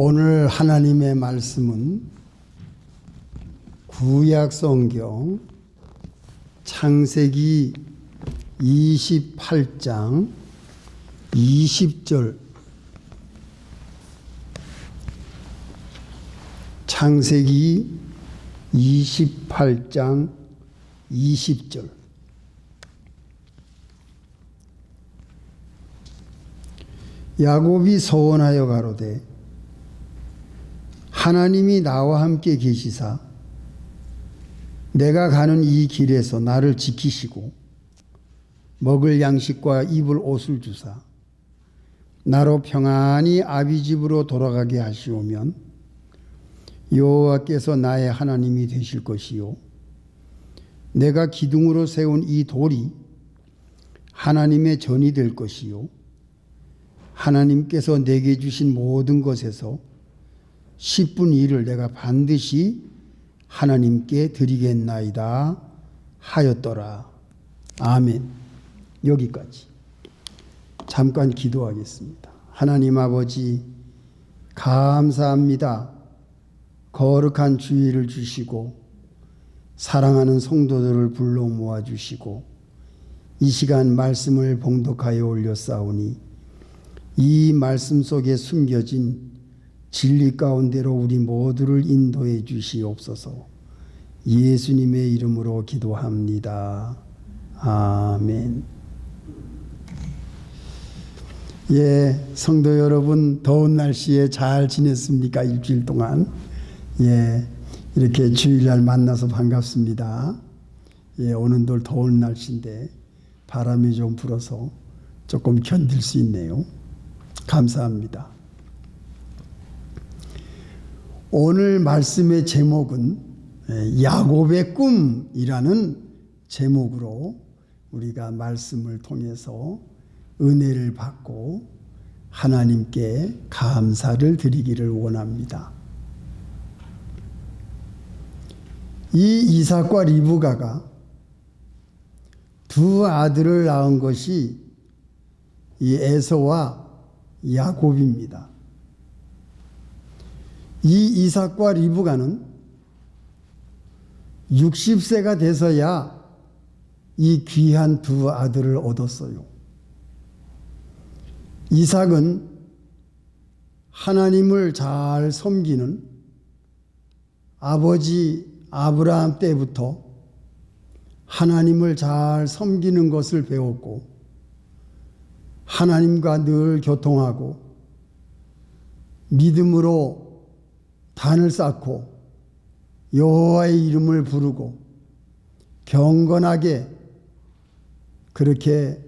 오늘 하나님의 말씀은 구약 성경 창세기 28장 20절, 창세기 28장 20절. 야곱이 서원하여 가로되 하나님이 나와 함께 계시사 내가 가는 이 길에서 나를 지키시고 먹을 양식과 입을 옷을 주사 나로 평안히 아비 집으로 돌아가게 하시오면 여호와께서 나의 하나님이 되실 것이요 내가 기둥으로 세운 이 돌이 하나님의 전이 될 것이요 하나님께서 내게 주신 모든 것에서 10분의 1을 내가 반드시 하나님께 드리겠나이다 하였더라. 아멘. 여기까지. 잠깐 기도하겠습니다. 하나님 아버지, 감사합니다. 거룩한 주일을 주시고 사랑하는 성도들을 불러 모아주시고 이 시간 말씀을 봉독하여 올렸사오니 이 말씀 속에 숨겨진 진리 가운데로 우리 모두를 인도해 주시옵소서. 예수님의 이름으로 기도합니다. 아멘. 성도 여러분, 더운 날씨에 잘 지냈습니까? 일주일 동안. 이렇게 주일날 만나서 반갑습니다. 오늘도 더운 날씨인데 바람이 좀 불어서 조금 견딜 수 있네요. 감사합니다. 오늘 말씀의 제목은 야곱의 꿈이라는 제목으로 우리가 말씀을 통해서 은혜를 받고 하나님께 감사를 드리기를 원합니다. 이 이삭과 리브가가 두 아들을 낳은 것이 이 에서와 야곱입니다. 이 이삭과 리브가는 60세가 돼서야 이 귀한 두 아들을 얻었어요. 이삭은 하나님을 잘 섬기는 아버지 아브라함 때부터 하나님을 잘 섬기는 것을 배웠고 하나님과 늘 교통하고 믿음으로 단을 쌓고 여호와의 이름을 부르고 경건하게 그렇게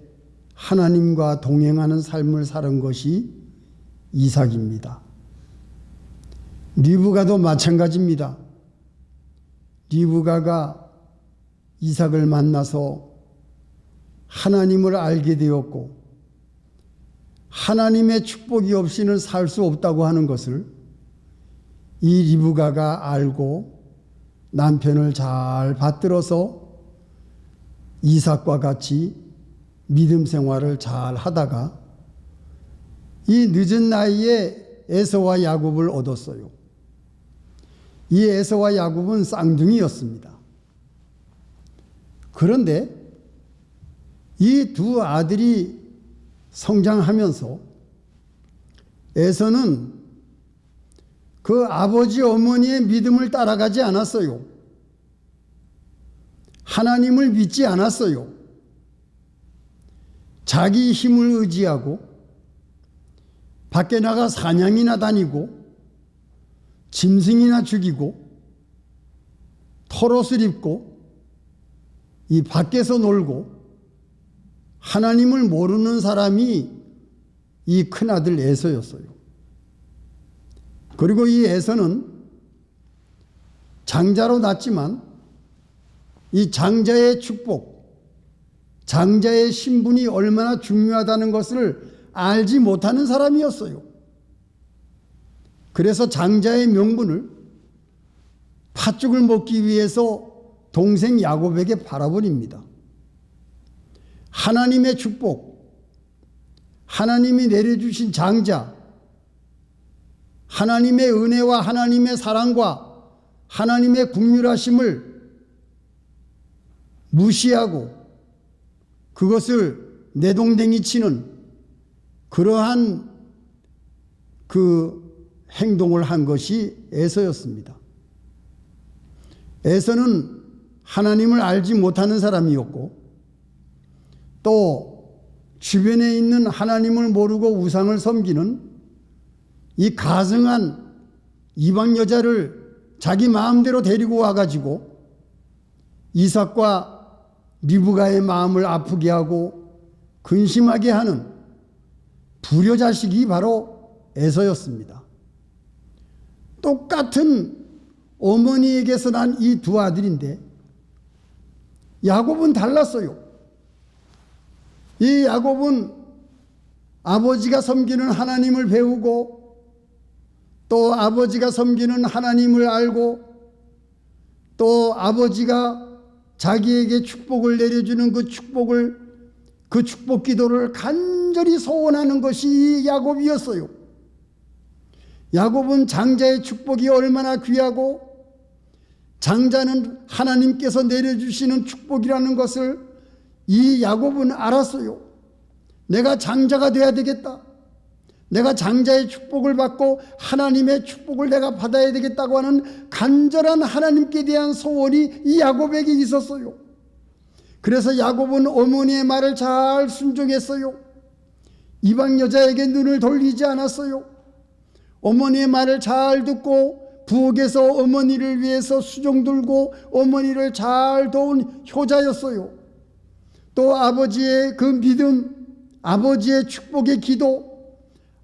하나님과 동행하는 삶을 사는 것이 이삭입니다. 리브가도 마찬가지입니다. 리브가가 이삭을 만나서 하나님을 알게 되었고 하나님의 축복이 없이는 살 수 없다고 하는 것을 이 리브가가 알고 남편을 잘 받들어서 이삭과 같이 믿음 생활을 잘 하다가 이 늦은 나이에 에서와 야곱을 얻었어요. 이 에서와 야곱은 쌍둥이였습니다. 그런데 이 두 아들이 성장하면서 에서는 그 아버지 어머니의 믿음을 따라가지 않았어요. 하나님을 믿지 않았어요. 자기 힘을 의지하고 밖에 나가 사냥이나 다니고 짐승이나 죽이고 털옷을 입고 이 밖에서 놀고 하나님을 모르는 사람이 이 큰아들 에서였어요. 그리고 이 에서는 장자로 났지만 이 장자의 축복, 장자의 신분이 얼마나 중요하다는 것을 알지 못하는 사람이었어요. 그래서 장자의 명분을 팥죽을 먹기 위해서 동생 야곱에게 팔아버립니다. 하나님의 축복, 하나님이 내려주신 장자, 하나님의 은혜와 하나님의 사랑과 하나님의 긍휼하심을 무시하고 그것을 내동댕이 치는 그러한 그 행동을 한 것이 에서였습니다. 에서는 하나님을 알지 못하는 사람이었고 또 주변에 있는 하나님을 모르고 우상을 섬기는 이 가증한 이방 여자를 자기 마음대로 데리고 와가지고 이삭과 리브가의 마음을 아프게 하고 근심하게 하는 불효자식이 바로 에서였습니다. 똑같은 어머니에게서 난 이 두 아들인데 야곱은 달랐어요. 이 야곱은 아버지가 섬기는 하나님을 배우고 또 아버지가 섬기는 하나님을 알고 또 아버지가 자기에게 축복을 내려주는 그 축복 기도를 간절히 소원하는 것이 야곱이었어요. 야곱은 장자의 축복이 얼마나 귀하고 장자는 하나님께서 내려주시는 축복이라는 것을 이 야곱은 알았어요. 내가 장자가 돼야 되겠다. 내가 장자의 축복을 받고 하나님의 축복을 내가 받아야 되겠다고 하는 간절한 하나님께 대한 소원이 이 야곱에게 있었어요. 그래서 야곱은 어머니의 말을 잘 순종했어요. 이방 여자에게 눈을 돌리지 않았어요. 어머니의 말을 잘 듣고 부엌에서 어머니를 위해서 수종 들고 어머니를 잘 도운 효자였어요. 또 아버지의 그 믿음, 아버지의 축복의 기도,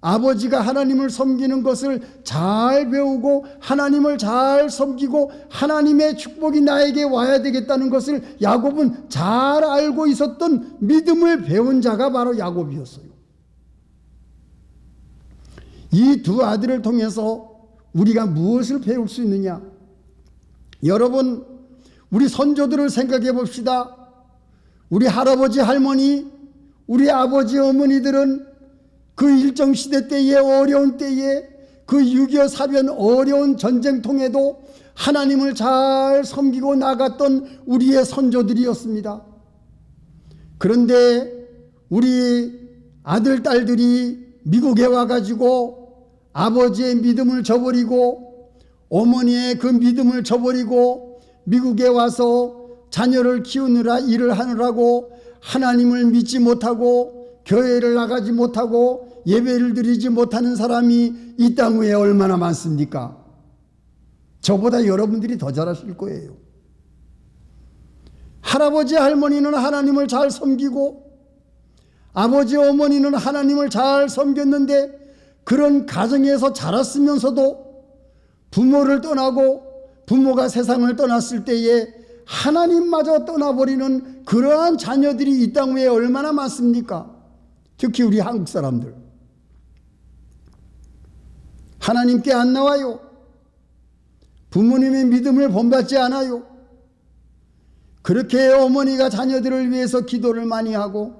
아버지가 하나님을 섬기는 것을 잘 배우고 하나님을 잘 섬기고 하나님의 축복이 나에게 와야 되겠다는 것을 야곱은 잘 알고 있었던 믿음을 배운 자가 바로 야곱이었어요. 이 두 아들을 통해서 우리가 무엇을 배울 수 있느냐? 여러분, 우리 선조들을 생각해 봅시다. 우리 할아버지, 할머니, 우리 아버지, 어머니들은 그 일정시대 때에 어려운 때에 그 6.25 사변 어려운 전쟁통에도 하나님을 잘 섬기고 나갔던 우리의 선조들이었습니다. 그런데 우리 아들, 딸들이 미국에 와가지고 아버지의 믿음을 저버리고 어머니의 그 믿음을 저버리고 미국에 와서 자녀를 키우느라 일을 하느라고 하나님을 믿지 못하고 교회를 나가지 못하고 예배를 드리지 못하는 사람이 이 땅 위에 얼마나 많습니까? 저보다 여러분들이 더 잘하실 거예요. 할아버지, 할머니는 하나님을 잘 섬기고 아버지, 어머니는 하나님을 잘 섬겼는데 그런 가정에서 자랐으면서도 부모를 떠나고 부모가 세상을 떠났을 때에 하나님마저 떠나버리는 그러한 자녀들이 이 땅 위에 얼마나 많습니까? 특히 우리 한국 사람들. 하나님께 안 나와요. 부모님의 믿음을 본받지 않아요. 그렇게 어머니가 자녀들을 위해서 기도를 많이 하고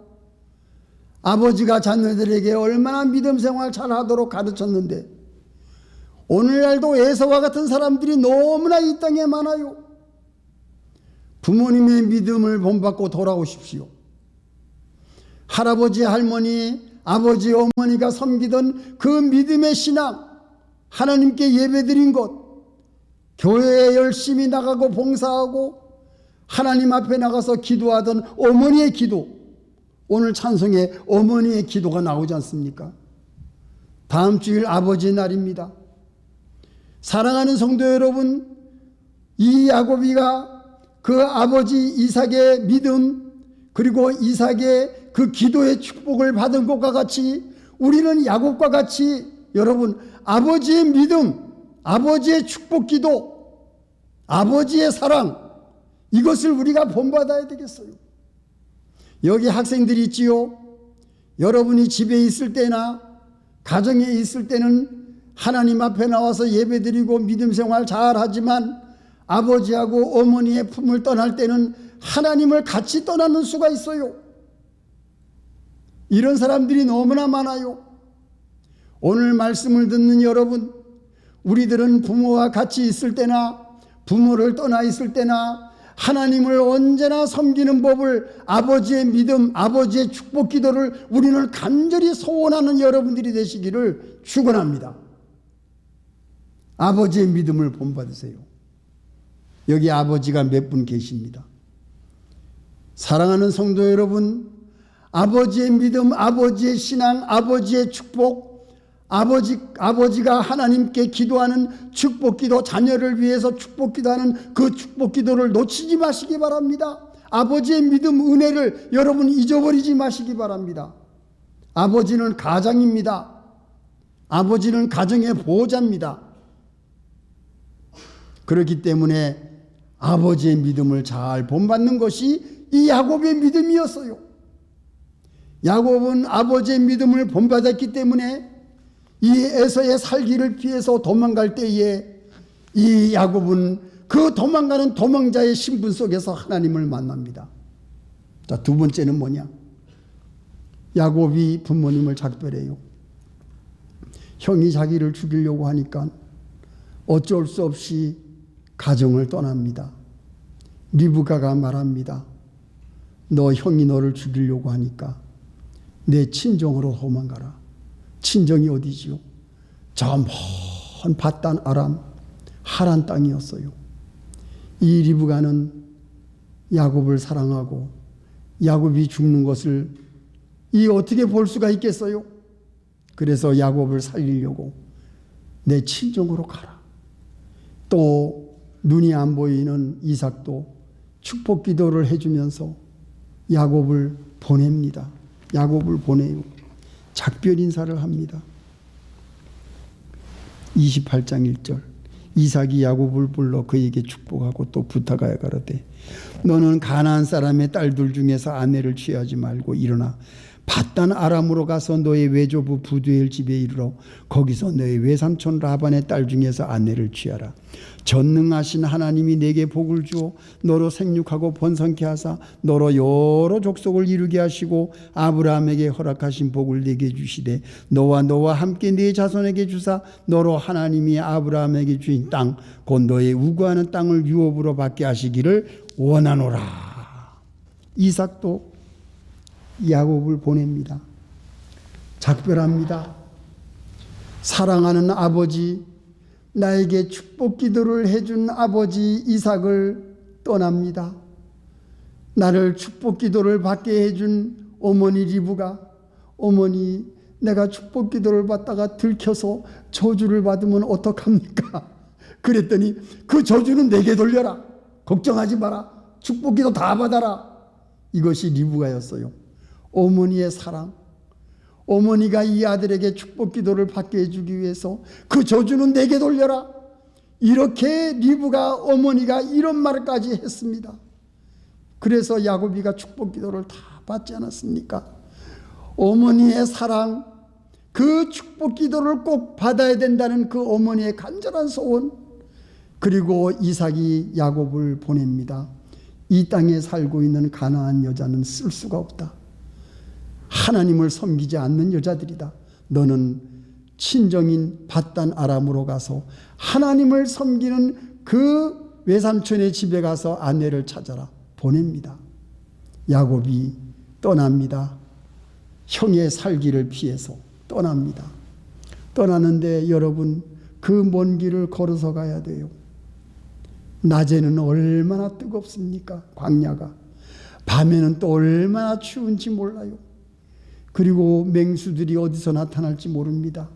아버지가 자녀들에게 얼마나 믿음 생활 잘하도록 가르쳤는데 오늘날도 에서와 같은 사람들이 너무나 이 땅에 많아요. 부모님의 믿음을 본받고 돌아오십시오. 할아버지, 할머니, 아버지, 어머니가 섬기던 그 믿음의 신앙, 하나님께 예배드린 것, 교회에 열심히 나가고 봉사하고 하나님 앞에 나가서 기도하던 어머니의 기도, 오늘 찬송에 어머니의 기도가 나오지 않습니까? 다음 주일 아버지의 날입니다. 사랑하는 성도 여러분, 이 야곱이가 그 아버지 이삭의 믿음 그리고 이삭의 그 기도의 축복을 받은 것과 같이 우리는 야곱과 같이 여러분 아버지의 믿음, 아버지의 축복 기도, 아버지의 사랑 이것을 우리가 본받아야 되겠어요. 여기 학생들이 있지요. 여러분이 집에 있을 때나 가정에 있을 때는 하나님 앞에 나와서 예배드리고 믿음 생활 잘하지만 아버지하고 어머니의 품을 떠날 때는 하나님을 같이 떠나는 수가 있어요. 이런 사람들이 너무나 많아요. 오늘 말씀을 듣는 여러분, 우리들은 부모와 같이 있을 때나 부모를 떠나 있을 때나 하나님을 언제나 섬기는 법을, 아버지의 믿음, 아버지의 축복 기도를 우리는 간절히 소원하는 여러분들이 되시기를 축원합니다. 아버지의 믿음을 본받으세요. 여기 아버지가 몇 분 계십니다. 사랑하는 성도 여러분, 아버지의 믿음, 아버지의 신앙, 아버지의 축복, 아버지가 하나님께 기도하는 축복 기도, 자녀를 위해서 축복 기도하는 그 축복 기도를 놓치지 마시기 바랍니다. 아버지의 믿음, 은혜를 여러분 잊어버리지 마시기 바랍니다. 아버지는 가장입니다. 아버지는 가정의 보호자입니다. 그렇기 때문에 아버지의 믿음을 잘 본받는 것이 이 야곱의 믿음이었어요. 야곱은 아버지의 믿음을 본받았기 때문에 이 에서의 살기를 피해서 도망갈 때에 이 야곱은 그 도망가는 도망자의 신분 속에서 하나님을 만납니다. 자, 두 번째는 뭐냐? 야곱이 부모님을 작별해요. 형이 자기를 죽이려고 하니까 어쩔 수 없이 가정을 떠납니다. 리브가가 말합니다. 너 형이 너를 죽이려고 하니까 내 친정으로 도망가라. 친정이 어디지요? 저 먼 밧단 아람 하란 땅이었어요. 이 리브가는 야곱을 사랑하고 야곱이 죽는 것을 어떻게 볼 수가 있겠어요? 그래서 야곱을 살리려고 내 친정으로 가라. 또 눈이 안 보이는 이삭도 축복 기도를 해주면서 야곱을 보냅니다. 야곱을 보내요. 작별 인사를 합니다. 28장 1절. 이삭이 야곱을 불러 그에게 축복하고 또 부탁하여 가로되 너는 가나안 사람의 딸들 중에서 아내를 취하지 말고 일어나 밧단 아람으로 가서 너의 외조부 부두엘 집에 이르러 거기서 너의 외삼촌 라반의 딸 중에서 아내를 취하라. 전능하신 하나님이 내게 복을 주어 너로 생육하고 번성케 하사 너로 여러 족속을 이루게 하시고 아브라함에게 허락하신 복을 내게 주시되 너와 함께 네 자손에게 주사 너로 하나님이 아브라함에게 주신 땅 곧 너의 우구하는 땅을 유업으로 받게 하시기를 원하노라. 이삭도 야곱을 보냅니다. 작별합니다. 사랑하는 아버지, 나에게 축복 기도를 해준 아버지 이삭을 떠납니다. 나를 축복 기도를 받게 해준 어머니 리브가, 어머니 내가 축복 기도를 받다가 들켜서 저주를 받으면 어떡합니까? 그랬더니 그 저주는 내게 돌려라. 걱정하지 마라. 축복 기도 다 받아라. 이것이 리브가였어요. 어머니의 사랑, 어머니가 이 아들에게 축복 기도를 받게 해주기 위해서 그 저주는 내게 돌려라. 이렇게 리브가 어머니가 이런 말까지 했습니다. 그래서 야곱이가 축복 기도를 다 받지 않았습니까? 어머니의 사랑, 그 축복 기도를 꼭 받아야 된다는 그 어머니의 간절한 소원, 그리고 이삭이 야곱을 보냅니다. 이 땅에 살고 있는 가나안 여자는 쓸 수가 없다. 하나님을 섬기지 않는 여자들이다. 너는 친정인 밧단 아람으로 가서 하나님을 섬기는 그 외삼촌의 집에 가서 아내를 찾아라. 보냅니다. 야곱이 떠납니다. 형의 살기를 피해서 떠납니다. 떠나는데 여러분, 그 먼 길을 걸어서 가야 돼요. 낮에는 얼마나 뜨겁습니까? 광야가. 밤에는 또 얼마나 추운지 몰라요. 그리고 맹수들이 어디서 나타날지 모릅니다.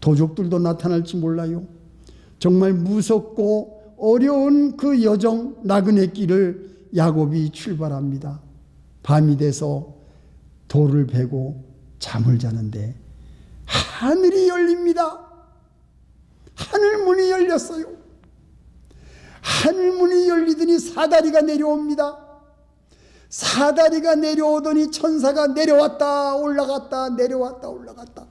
도적들도 나타날지 몰라요. 정말 무섭고 어려운 그 여정, 나그네 길을 야곱이 출발합니다. 밤이 돼서 돌을 베고 잠을 자는데 하늘이 열립니다. 하늘문이 열렸어요. 하늘문이 열리더니 사다리가 내려옵니다. 사다리가 내려오더니 천사가 내려왔다 올라갔다 내려왔다 올라갔다.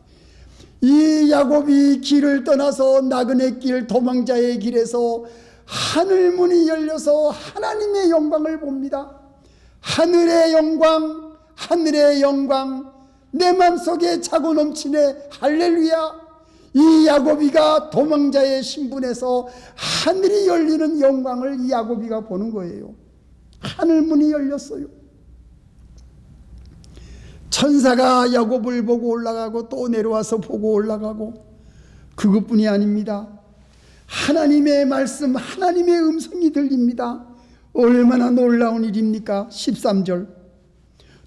이 야곱이 길을 떠나서 나그네 길, 도망자의 길에서 하늘문이 열려서 하나님의 영광을 봅니다. 하늘의 영광, 하늘의 영광, 내 마음속에 차고 넘치네. 할렐루야. 이 야곱이가 도망자의 신분에서 하늘이 열리는 영광을 이 야곱이가 보는 거예요. 하늘 문이 열렸어요. 천사가 야곱을 보고 올라가고 또 내려와서 보고 올라가고, 그것뿐이 아닙니다. 하나님의 말씀, 하나님의 음성이 들립니다. 얼마나 놀라운 일입니까? 13절.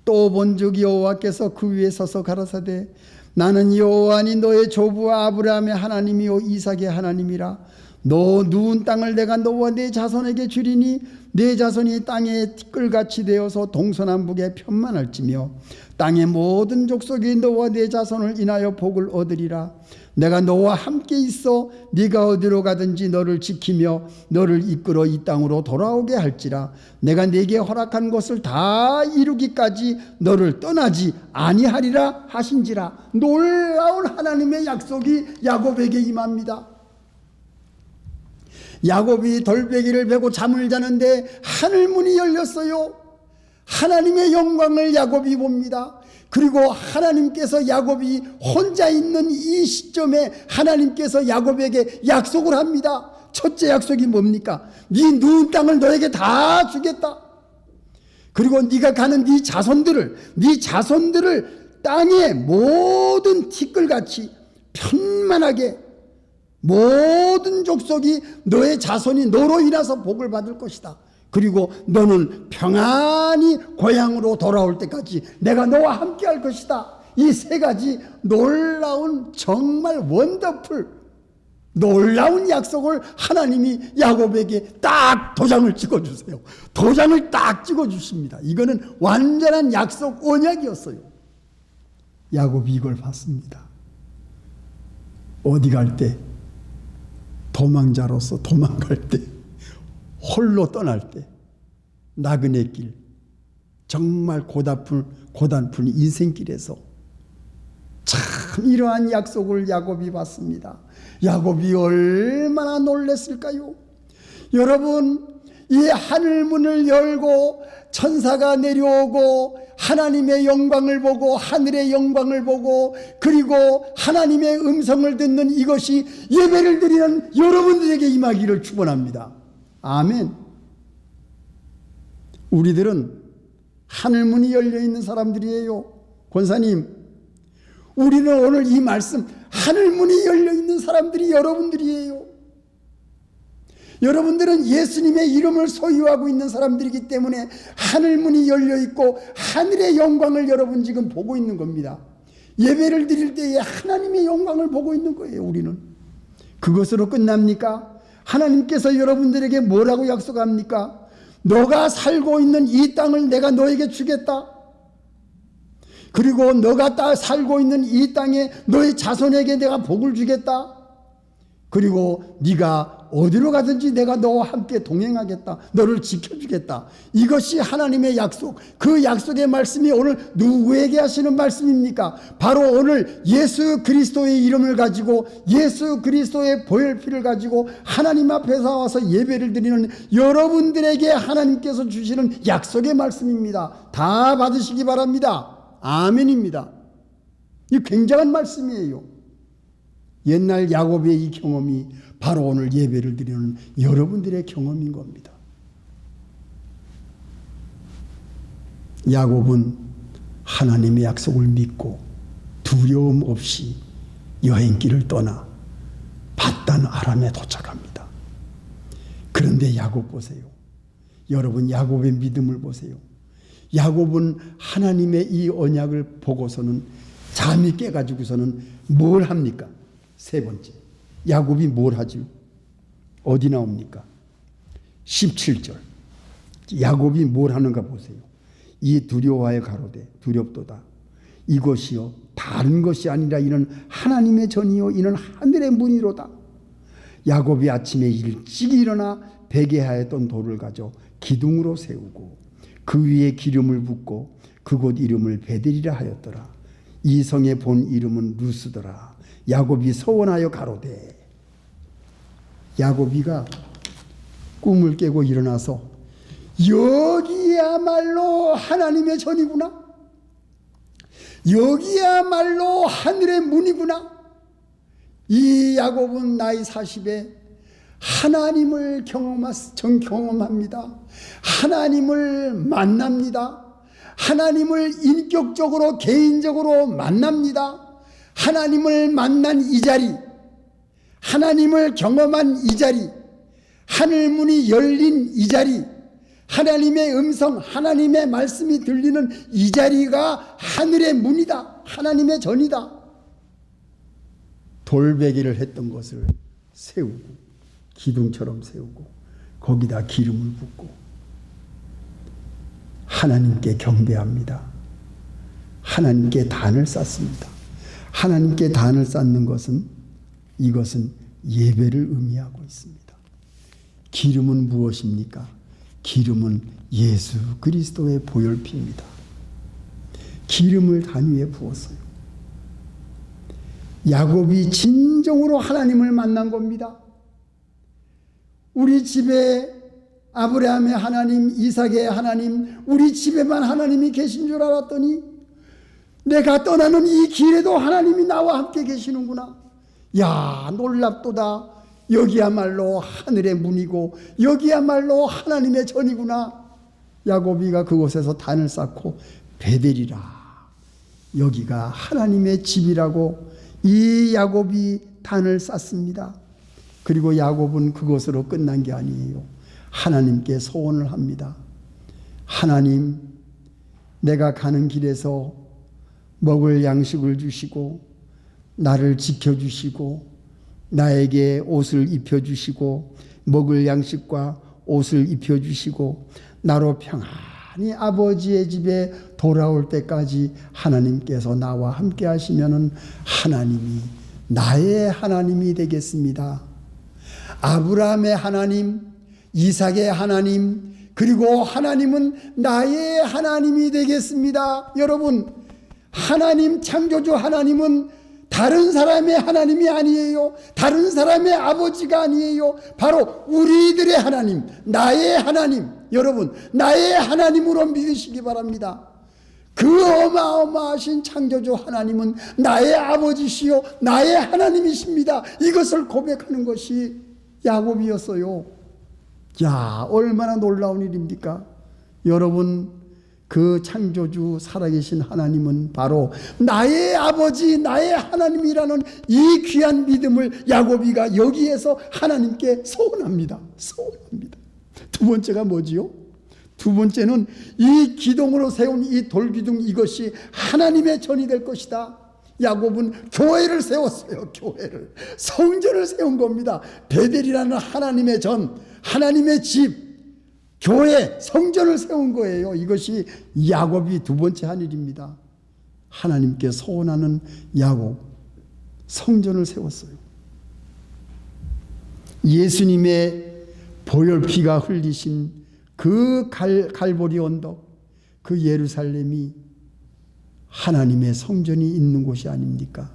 또 본즉 여호와께서 그 위에 서서 가라사대 나는 여호와니 너의 조부와 아브라함의 하나님이요 이삭의 하나님이라. 너 누운 땅을 내가 너와 네 자손에게 주리니 네 자손이 땅의 티끌같이 되어서 동서남북에 편만할지며 땅의 모든 족속이 너와 네 자손을 인하여 복을 얻으리라. 내가 너와 함께 있어 네가 어디로 가든지 너를 지키며 너를 이끌어 이 땅으로 돌아오게 할지라. 내가 네게 허락한 것을 다 이루기까지 너를 떠나지 아니하리라 하신지라. 놀라운 하나님의 약속이 야곱에게 임합니다. 야곱이 돌베개를 베고 잠을 자는데 하늘문이 열렸어요. 하나님의 영광을 야곱이 봅니다. 그리고 하나님께서 야곱이 혼자 있는 이 시점에 하나님께서 야곱에게 약속을 합니다. 첫째 약속이 뭡니까? 네 누운 땅을 너에게 다 주겠다. 그리고 네가 가는 네 자손들을 땅의 모든 티끌같이 편만하게, 모든 족속이 너의 자손이 너로 인해서 복을 받을 것이다. 그리고 너는 평안히 고향으로 돌아올 때까지 내가 너와 함께 할 것이다. 이 세 가지 놀라운, 정말 원더풀, 놀라운 약속을 하나님이 야곱에게 딱 도장을 찍어주세요. 도장을 딱 찍어주십니다. 이거는 완전한 약속 언약이었어요. 야곱이 이걸 봤습니다. 어디 갈 때, 도망자로서 도망갈 때, 홀로 떠날 때, 나그네 길, 정말 고단픈 인생길에서 참 이러한 약속을 야곱이 받습니다. 야곱이 얼마나 놀랐을까요? 여러분, 이 하늘문을 열고 천사가 내려오고 하나님의 영광을 보고 하늘의 영광을 보고 그리고 하나님의 음성을 듣는 이것이 예배를 드리는 여러분들에게 임하기를 축원합니다. 아멘. 우리들은 하늘문이 열려있는 사람들이에요. 권사님, 우리는 오늘 이 말씀, 하늘문이 열려있는 사람들이 여러분들이에요. 여러분들은 예수님의 이름을 소유하고 있는 사람들이기 때문에 하늘문이 열려있고 하늘의 영광을 여러분 지금 보고 있는 겁니다. 예배를 드릴 때에 하나님의 영광을 보고 있는 거예요. 우리는 그것으로 끝납니까? 하나님께서 여러분들에게 뭐라고 약속합니까? 너가 살고 있는 이 땅을 내가 너에게 주겠다. 그리고 너가 살고 있는 이 땅에 너의 자손에게 내가 복을 주겠다. 그리고 네가 어디로 가든지 내가 너와 함께 동행하겠다. 너를 지켜주겠다. 이것이 하나님의 약속. 그 약속의 말씀이 오늘 누구에게 하시는 말씀입니까? 바로 오늘 예수 그리스도의 이름을 가지고 예수 그리스도의 보혈피를 가지고 하나님 앞에 와서 예배를 드리는 여러분들에게 하나님께서 주시는 약속의 말씀입니다. 다 받으시기 바랍니다. 아멘입니다. 이 굉장한 말씀이에요. 옛날 야곱의 이 경험이 바로 오늘 예배를 드리는 여러분들의 경험인 겁니다. 야곱은 하나님의 약속을 믿고 두려움 없이 여행길을 떠나 밧단 아람에 도착합니다. 그런데 야곱 보세요. 여러분, 야곱의 믿음을 보세요. 야곱은 하나님의 이 언약을 보고서는 잠이 깨가지고서는 뭘 합니까? 세 번째, 야곱이 뭘 하죠? 어디 나옵니까? 17절. 야곱이 뭘 하는가 보세요. 이 두려워하여 가로되 두렵도다. 이것이요 다른 것이 아니라 이는 하나님의 전이요 이는 하늘의 문이로다. 야곱이 아침에 일찍 일어나 베개하였던 돌을 가져 기둥으로 세우고 그 위에 기름을 붓고 그곳 이름을 베델이라 하였더라. 이 성의 본 이름은 루스더라. 야곱이 서원하여 가로되. 야곱이가 꿈을 깨고 일어나서 여기야말로 하나님의 전이구나. 여기야말로 하늘의 문이구나. 이 야곱은 나이 40에 하나님을 경험합니다. 하나님을 만납니다. 하나님을 인격적으로 개인적으로 만납니다. 하나님을 만난 이 자리, 하나님을 경험한 이 자리, 하늘문이 열린 이 자리, 하나님의 음성, 하나님의 말씀이 들리는 이 자리가 하늘의 문이다. 하나님의 전이다. 돌베개를 했던 것을 세우고 기둥처럼 세우고 거기다 기름을 붓고 하나님께 경배합니다. 하나님께 단을 쌓습니다. 하나님께 단을 쌓는 것은 이것은 예배를 의미하고 있습니다. 기름은 무엇입니까? 기름은 예수 그리스도의 보혈피입니다. 기름을 단 위에 부었어요. 야곱이 진정으로 하나님을 만난 겁니다. 우리 집에 아브라함의 하나님, 이삭의 하나님, 우리 집에만 하나님이 계신 줄 알았더니 내가 떠나는 이 길에도 하나님이 나와 함께 계시는구나. 야, 놀랍도다. 여기야말로 하늘의 문이고 여기야말로 하나님의 전이구나. 야곱이가 그곳에서 단을 쌓고 베델이라, 여기가 하나님의 집이라고 이 야곱이 단을 쌓습니다. 그리고 야곱은 그것으로 끝난 게 아니에요. 하나님께 소원을 합니다. 하나님, 내가 가는 길에서 먹을 양식을 주시고 나를 지켜주시고 나에게 옷을 입혀주시고 먹을 양식과 옷을 입혀주시고 나로 평안히 아버지의 집에 돌아올 때까지 하나님께서 나와 함께 하시면은 하나님이 나의 하나님이 되겠습니다. 아브라함의 하나님, 이삭의 하나님, 그리고 하나님은 나의 하나님이 되겠습니다. 여러분, 하나님, 창조주 하나님은 다른 사람의 하나님이 아니에요. 다른 사람의 아버지가 아니에요. 바로 우리들의 하나님, 나의 하나님, 여러분, 나의 하나님으로 믿으시기 바랍니다. 그 어마어마하신 창조주 하나님은 나의 아버지시요 나의 하나님이십니다. 이것을 고백하는 것이 야곱이었어요. 야, 얼마나 놀라운 일입니까? 여러분, 그 창조주 살아계신 하나님은 바로 나의 아버지, 나의 하나님이라는 이 귀한 믿음을 야곱이가 여기에서 하나님께 소원합니다. 소원합니다. 두 번째가 뭐지요? 두 번째는 이 기둥으로 세운 이 돌기둥, 이것이 하나님의 전이 될 것이다. 야곱은 교회를 세웠어요. 교회를, 성전을 세운 겁니다. 베델이라는 하나님의 전, 하나님의 집, 교회, 성전을 세운 거예요. 이것이 야곱이 두 번째 한 일입니다. 하나님께 소원하는 야곱, 성전을 세웠어요. 예수님의 보혈피가 흘리신 그 갈보리 언덕, 그 예루살렘이 하나님의 성전이 있는 곳이 아닙니까?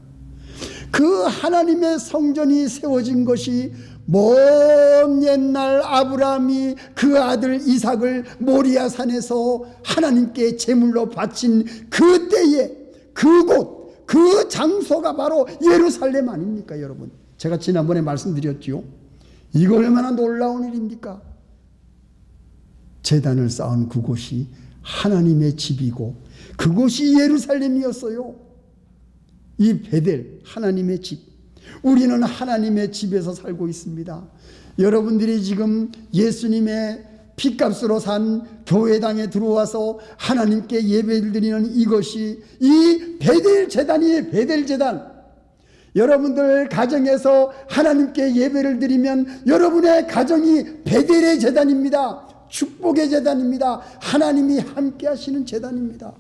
그 하나님의 성전이 세워진 것이 먼 옛날 아브라함이 그 아들 이삭을 모리아 산에서 하나님께 제물로 바친 그 때에 그곳, 그 장소가 바로 예루살렘 아닙니까, 여러분? 제가 지난번에 말씀드렸지요. 이거 얼마나 놀라운 일입니까? 제단을 쌓은 그곳이 하나님의 집이고 그곳이 예루살렘이었어요. 이 베델, 하나님의 집. 우리는 하나님의 집에서 살고 있습니다. 여러분들이 지금 예수님의 피값으로 산 교회당에 들어와서 하나님께 예배를 드리는 이것이 이 베델 제단이에요. 베델 제단. 여러분들 가정에서 하나님께 예배를 드리면 여러분의 가정이 베델의 제단입니다. 축복의 제단입니다. 하나님이 함께 하시는 제단입니다.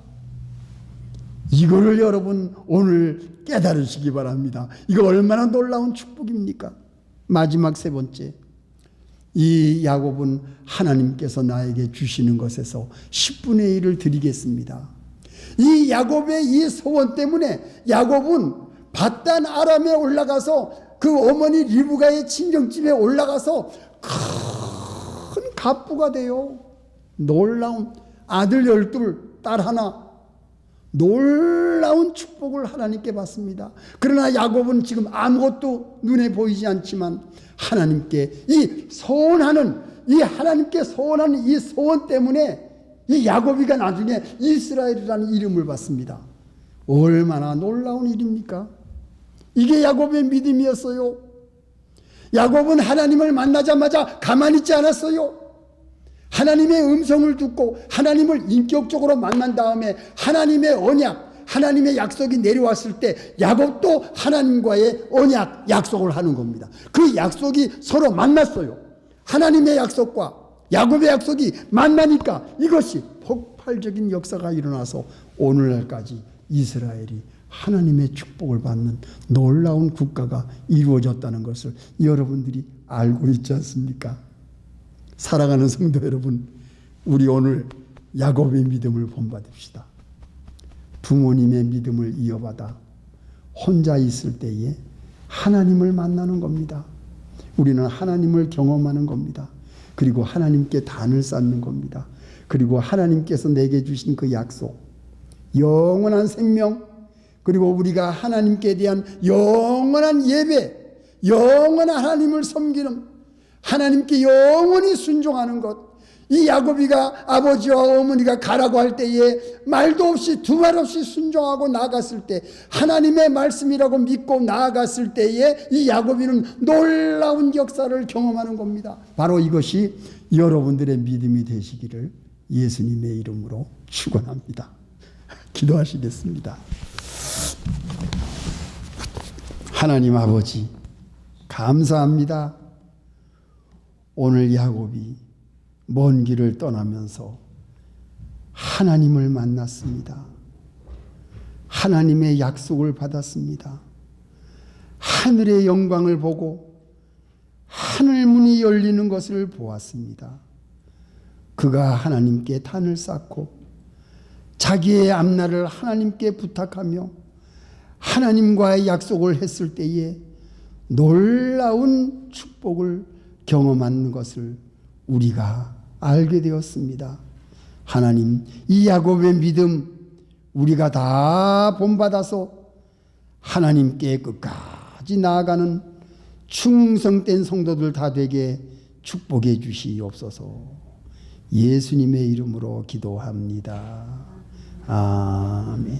이거를 여러분 오늘 깨달으시기 바랍니다. 이거 얼마나 놀라운 축복입니까? 마지막 세 번째, 이 야곱은 하나님께서 나에게 주시는 것에서 10분의 1을 드리겠습니다. 이 야곱의 이 소원 때문에 야곱은 밧단 아람에 올라가서 그 어머니 리브가의 친정집에 올라가서 큰 갑부가 돼요. 놀라운 아들 12, 딸 하나, 놀라운 축복을 하나님께 받습니다. 그러나 야곱은 지금 아무것도 눈에 보이지 않지만 하나님께 이 소원하는, 이 하나님께 소원하는 이 소원 때문에 이 야곱이가 나중에 이스라엘이라는 이름을 받습니다. 얼마나 놀라운 일입니까? 이게 야곱의 믿음이었어요. 야곱은 하나님을 만나자마자 가만히 있지 않았어요. 하나님의 음성을 듣고 하나님을 인격적으로 만난 다음에 하나님의 언약, 하나님의 약속이 내려왔을 때 야곱도 하나님과의 언약, 약속을 하는 겁니다. 그 약속이 서로 만났어요. 하나님의 약속과 야곱의 약속이 만나니까 이것이 폭발적인 역사가 일어나서 오늘날까지 이스라엘이 하나님의 축복을 받는 놀라운 국가가 이루어졌다는 것을 여러분들이 알고 있지 않습니까? 사랑하는 성도 여러분, 우리 오늘 야곱의 믿음을 본받읍시다. 부모님의 믿음을 이어받아 혼자 있을 때에 하나님을 만나는 겁니다. 우리는 하나님을 경험하는 겁니다. 그리고 하나님께 단을 쌓는 겁니다. 그리고 하나님께서 내게 주신 그 약속, 영원한 생명, 그리고 우리가 하나님께 대한 영원한 예배, 영원한 하나님을 섬기는, 하나님께 영원히 순종하는 것. 이 야곱이가 아버지와 어머니가 가라고 할 때에 말도 없이 두 말 없이 순종하고 나아갔을 때, 하나님의 말씀이라고 믿고 나아갔을 때에 이 야곱이는 놀라운 역사를 경험하는 겁니다. 바로 이것이 여러분들의 믿음이 되시기를 예수님의 이름으로 축원합니다. 기도하시겠습니다. 하나님 아버지, 감사합니다. 오늘 야곱이 먼 길을 떠나면서 하나님을 만났습니다. 하나님의 약속을 받았습니다. 하늘의 영광을 보고 하늘 문이 열리는 것을 보았습니다. 그가 하나님께 단을 쌓고 자기의 앞날을 하나님께 부탁하며 하나님과의 약속을 했을 때에 놀라운 축복을 경험하는 것을 우리가 알게 되었습니다. 하나님, 이 야곱의 믿음 우리가 다 본받아서 하나님께 끝까지 나아가는 충성된 성도들 다 되게 축복해 주시옵소서. 예수님의 이름으로 기도합니다. 아멘.